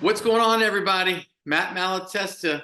What's going on, everybody? Matt Malatesta,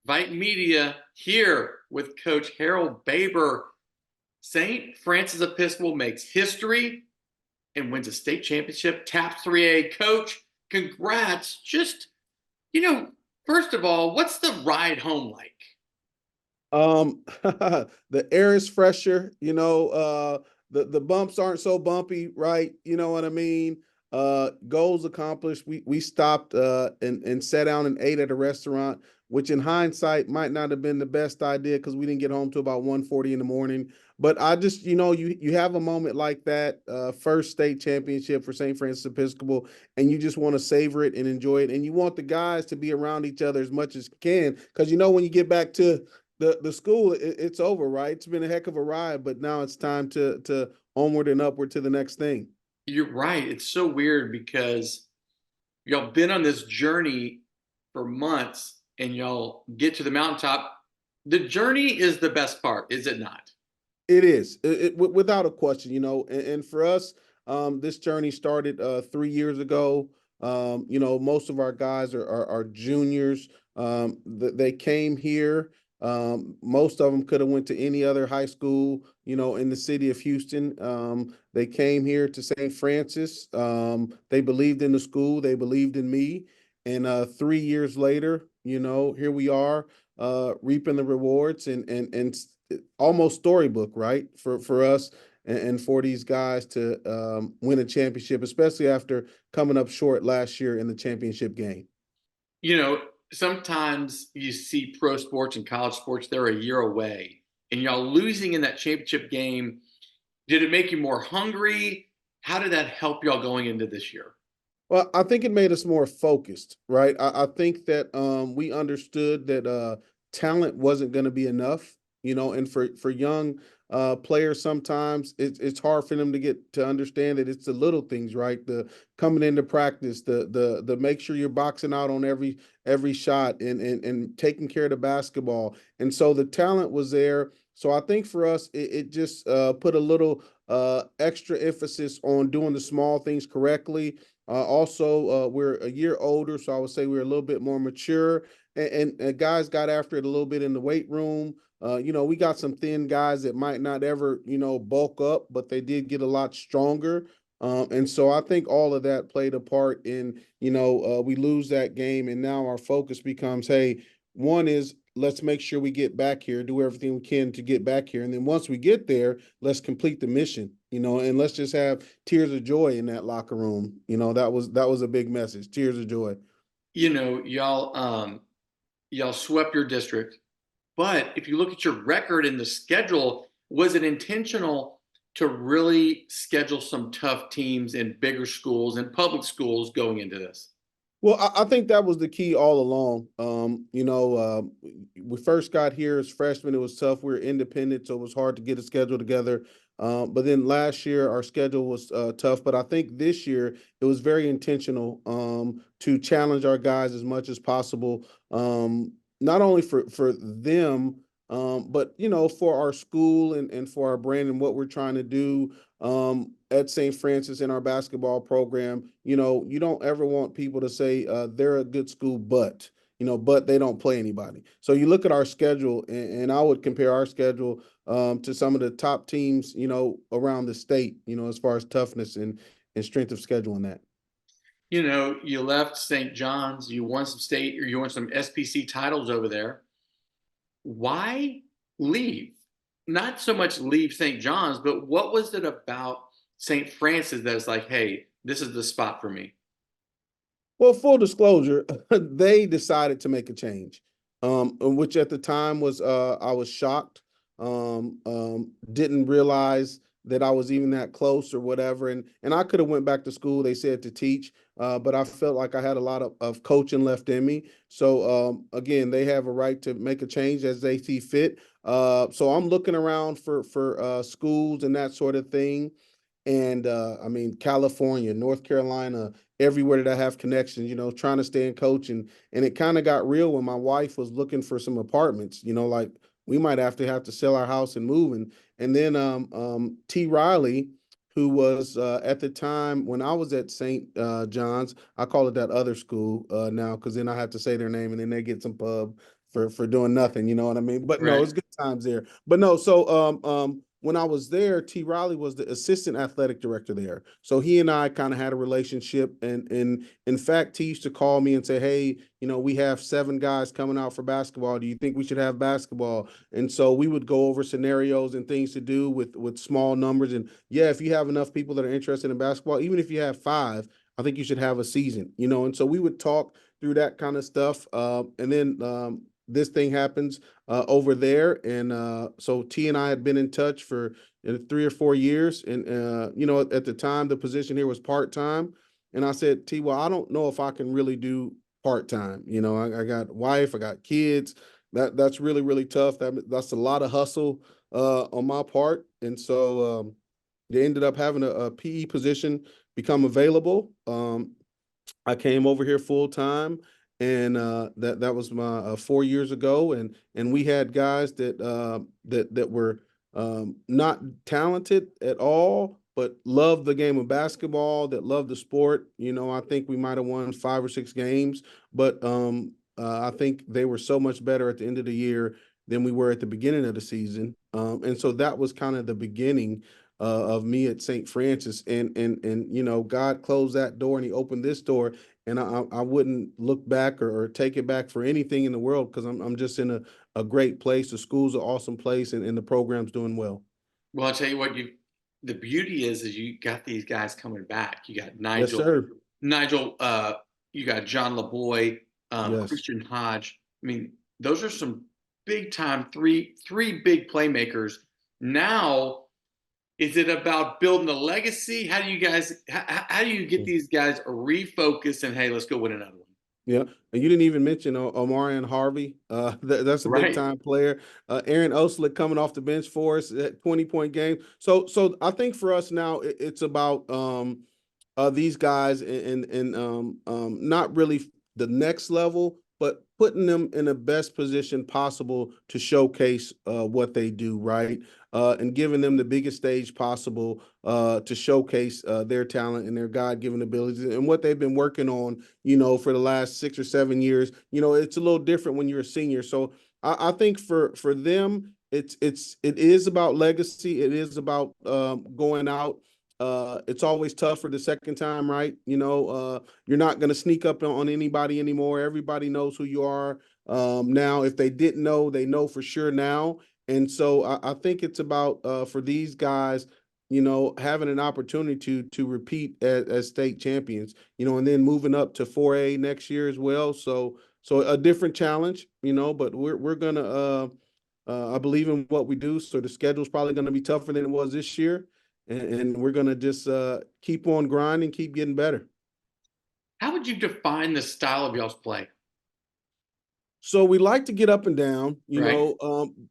VYPE Media, here with Coach Harold Baber. St. Francis Episcopal makes history and wins a state championship, TAPS 3A. Coach, congrats. First of all, what's the ride home like? The air is fresher, the bumps aren't so bumpy, right? You know what I mean? Goals accomplished. We stopped and sat down and ate at a restaurant, which in hindsight might not have been the best idea because we didn't get home till about 1:40 in the morning. But I just, you have a moment like that, first state championship for St. Francis Episcopal, and you just want to savor it and enjoy it. And you want the guys to be around each other as much as you can, because when you get back to the school, it's over, right? It's been a heck of a ride, but now it's time to onward and upward to the next thing. You're right. It's so weird because y'all been on this journey for months and y'all get to the mountaintop. The journey is the best part, is it not? It is, without a question, and for us, this journey started 3 years ago. Most of our guys are juniors. They came here. Most of them could have went to any other high school, in the city of Houston. They came here to St. Francis. They believed in the school. They believed in me. And 3 years later, here we are, reaping the rewards and almost storybook, right? For us and for these guys to win a championship, especially after coming up short last year in the championship game. Sometimes you see pro sports and college sports, they're a year away, and y'all losing in that championship game. Did it make you more hungry? How did that help y'all going into this year? Well, I think it made us more focused, right? I think that we understood that talent wasn't going to be enough, and for young players, sometimes it's hard for them to get to understand that it's the little things, right? The coming into practice, the make sure you're boxing out on every shot and taking care of the basketball. And so the talent was there. So I think for us, it just put a little extra emphasis on doing the small things correctly. Also, we're a year older, so I would say we're a little bit more mature, and guys got after it a little bit in the weight room. We got some thin guys that might not ever, bulk up, but they did get a lot stronger. And so I think all of that played a part in, we lose that game, and now our focus becomes, hey, one is let's make sure we get back here, do everything we can to get back here. And then once we get there, let's complete the mission, and let's just have tears of joy in that locker room. That was a big message, tears of joy. Y'all swept your district, but if you look at your record in the schedule, was it intentional to really schedule some tough teams in bigger schools and public schools going into this? Well, I think that was the key all along. We first got here as freshmen. It was tough. We were independent, so it was hard to get a schedule together. But then last year, our schedule was tough. But I think this year, it was very intentional to challenge our guys as much as possible, not only for them, but, for our school and for our brand and what we're trying to do at St. Francis in our basketball program. You don't ever want people to say they're a good school, but they don't play anybody. So you look at our schedule, and I would compare our schedule to some of the top teams, around the state, as far as toughness and strength of schedule in that. You left St. John's, you won some state or you won some SPC titles over there. Why leave? Not so much leave St. John's, but what was it about St. Francis that's like, hey, this is the spot for me? Well, full disclosure, they decided to make a change, which at the time was I was shocked. Didn't realize that I was even that close or whatever, and I could have went back to school. They said to teach, but I felt like I had a lot of coaching left in me. So again, they have a right to make a change as they see fit. So I'm looking around for schools and that sort of thing. And I mean, California, North Carolina, everywhere that I have connections, trying to stay in coach. And it kind of got real when my wife was looking for some apartments, like we might have to sell our house and move. And then T. Riley, who was at the time when I was at St. John's. I call it that other school now, because then I have to say their name and then they get some pub for doing nothing. You know what I mean? But no, Right. it's good times there. But no, so when I was there, T. Riley was the assistant athletic director there. So he and I kind of had a relationship, and in fact, T used to call me and say, "Hey, we have 7 guys coming out for basketball. Do you think we should have basketball?" And so we would go over scenarios and things to do with small numbers. And yeah, if you have enough people that are interested in basketball, even if you have 5, I think you should have a season. And so we would talk through that kind of stuff. And then this thing happens over there, and so T and I had been in touch for 3 or 4 years, and at the time the position here was part-time, and I said, T, well, I don't know if I can really do part-time. I got wife, I got kids. That's really, really tough. That's a lot of hustle on my part. And so they ended up having a PE position become available. I came over here full time, and that was my 4 years ago, and we had guys that were not talented at all, but loved the game of basketball, that loved the sport. I think we might have won 5 or 6 games, but I think they were so much better at the end of the year than we were at the beginning of the season, and so that was kind of the beginning of me at St. Francis, and God closed that door and He opened this door, and I wouldn't look back or take it back for anything in the world, because I'm just in a great place. The school's an awesome place, and the program's doing well. Well, I'll tell you what, the beauty is you got these guys coming back. You got Yes, sir. Nigel, you got John LeBoy, Yes. Christian Hodge. I mean, those are some big time three big playmakers. Now, is it about building a legacy? How do you get these guys refocused and hey, let's go win another one? Yeah, and you didn't even mention Omarion Harvey. That's a big Right. time player. Aaron Oslick coming off the bench for us at 20-point game. So I think for us now it's about these guys, and not really the next level, but putting them in the best position possible to showcase what they do, right? And giving them the biggest stage possible to showcase their talent and their God-given abilities and what they've been working on, for the last 6 or 7 years. It's a little different when you're a senior. So I think for them, it is about legacy. It is about going out. It's always tough for the second time, right? You're not going to sneak up on anybody anymore. Everybody knows who you are. Now, if they didn't know, they know for sure now. And so I think it's about for these guys, having an opportunity to repeat as state champions, and then moving up to 4A next year as well. So a different challenge, but we're gonna I believe in what we do. So the schedule's probably gonna be tougher than it was this year, and we're gonna just keep on grinding, keep getting better. How would you define the style of y'all's play? So we like to get up and down, Right.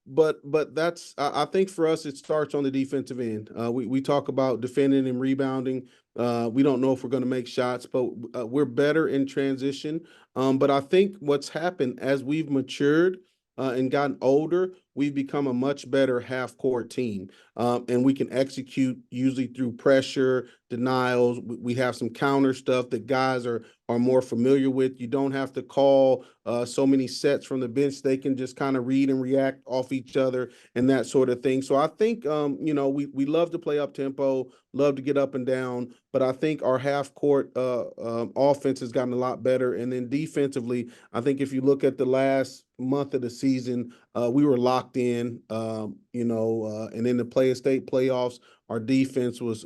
but that's I think for us it starts on the defensive end. We talk about defending and rebounding. We don't know if we're going to make shots, but we're better in transition. But I think what's happened as we've matured and gotten older, we've become a much better half court team, and we can execute usually through pressure, denials. We have some counter stuff that guys are more familiar with. You don't have to call so many sets from the bench. They can just kind of read and react off each other and that sort of thing. So I think we love to play up tempo, love to get up and down, but I think our half court offense has gotten a lot better. And then defensively, I think if you look at the last month of the season, we were locked in, and in the state playoffs, our defense was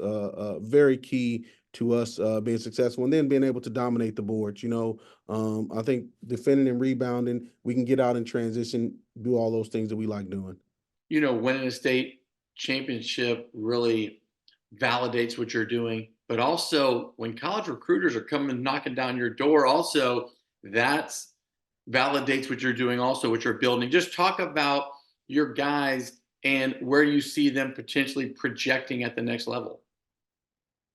very key to us being successful, and then being able to dominate the boards. I think defending and rebounding, we can get out in transition, do all those things that we like doing. Winning a state championship really validates what you're doing, but also when college recruiters are coming knocking down your door, also that's validates what you're doing, also what you're building. Just talk about your guys and where you see them potentially projecting at the next level.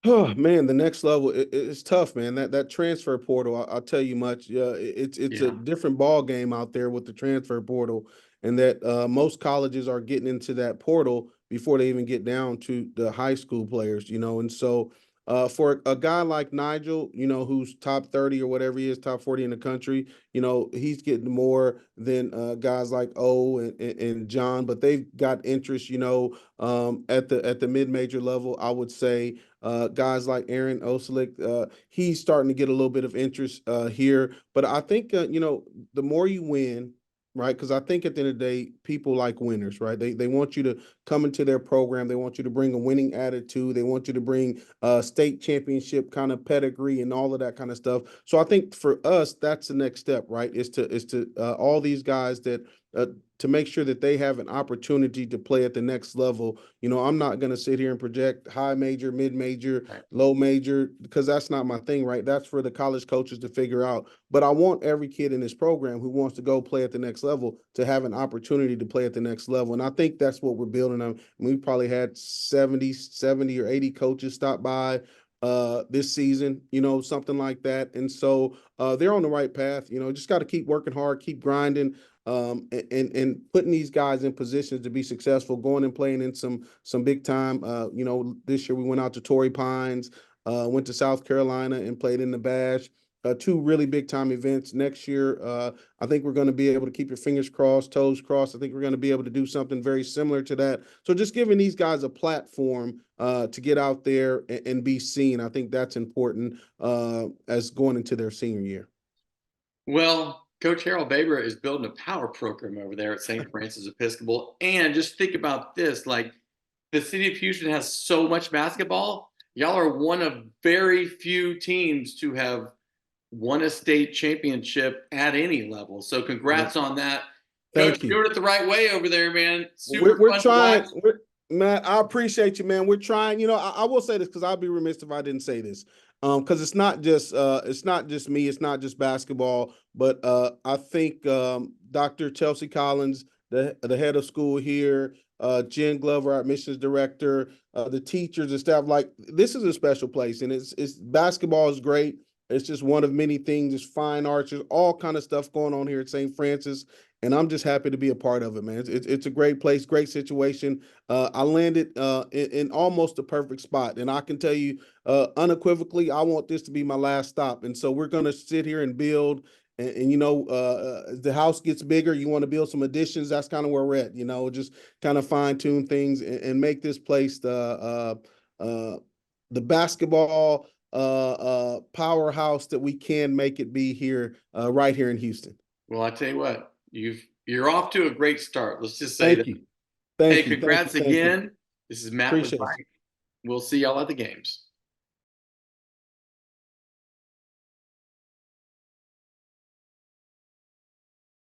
Oh man, the next level it's tough, man. That transfer portal, I'll tell you much. It's a Yeah. different ball game out there with the transfer portal, and that most colleges are getting into that portal before they even get down to the high school players, you know. And so for a guy like Nigel, you know, who's top 30 or whatever he is, top 40 in the country, you know, he's getting more than guys like O and John, but they've got interest, you know, at the mid-major level. I would say guys like Aaron Oselick, he's starting to get a little bit of interest here. But I think, you know, the more you win, right? Because I think at the end of the day, people like winners, right? They want you to come into their program. They want you to bring a winning attitude. They want you to bring state championship kind of pedigree and all of that kind of stuff. So I think for us, that's the next step, right? Is to all these guys that to make sure that they have an opportunity to play at the next level. You know, I'm not going to sit here and project high major, mid major, Right. low major, because that's not my thing, right? That's for the college coaches to figure out. But I want every kid in this program who wants to go play at the next level to have an opportunity to play at the next level. And I think that's what we're building on. We probably had 70 or 80 coaches stop by this season, you know, something like that. And so they're on the right path. You know, just got to keep working hard, keep grinding, and putting these guys in positions to be successful, going and playing in some big time. You know, this year we went out to Torrey Pines, went to South Carolina and played in the Bash. Two really big time events next year. I think we're going to be able to keep your fingers crossed, toes crossed. I think we're going to be able to do something very similar to that. So just giving these guys a platform to get out there and be seen. I think that's important as going into their senior year. Well, Coach Harold Baber is building a power program over there at St. Francis Episcopal. And just think about this, like the city of Houston has so much basketball. Y'all are one of very few teams to have won a state championship at any level. So congrats on that. Coach, Thank you. doing it the right way over there, man. Super We're fun to watch. trying, Matt. I appreciate you, man. We're trying. You know, I will say this because I'll be remiss if I didn't say this. Because it's not just me, it's not just basketball, but I think Dr. Chelsea Collins, the head of school here, Jen Glover, our admissions director, the teachers and staff, like this is a special place, and it's basketball is great. It's just one of many things. It's fine arts, there's all kind of stuff going on here at St. Francis. And I'm just happy to be a part of it, man. It's a great place, great situation. I landed in almost the perfect spot, and I can tell you unequivocally, I want this to be my last stop. And so we're going to sit here and build. And you know, as the house gets bigger, you want to build some additions. That's kind of where we're at. You know, just kind of fine tune things and make this place the basketball powerhouse that we can make it be here, right here in Houston. Well, I tell you what, you're off to a great start. Let's just say that. Thank you. Hey, Thank you. Thank you. congrats Thank you. again. This is Matt with Appreciate it. VYPE. We'll see y'all at the games.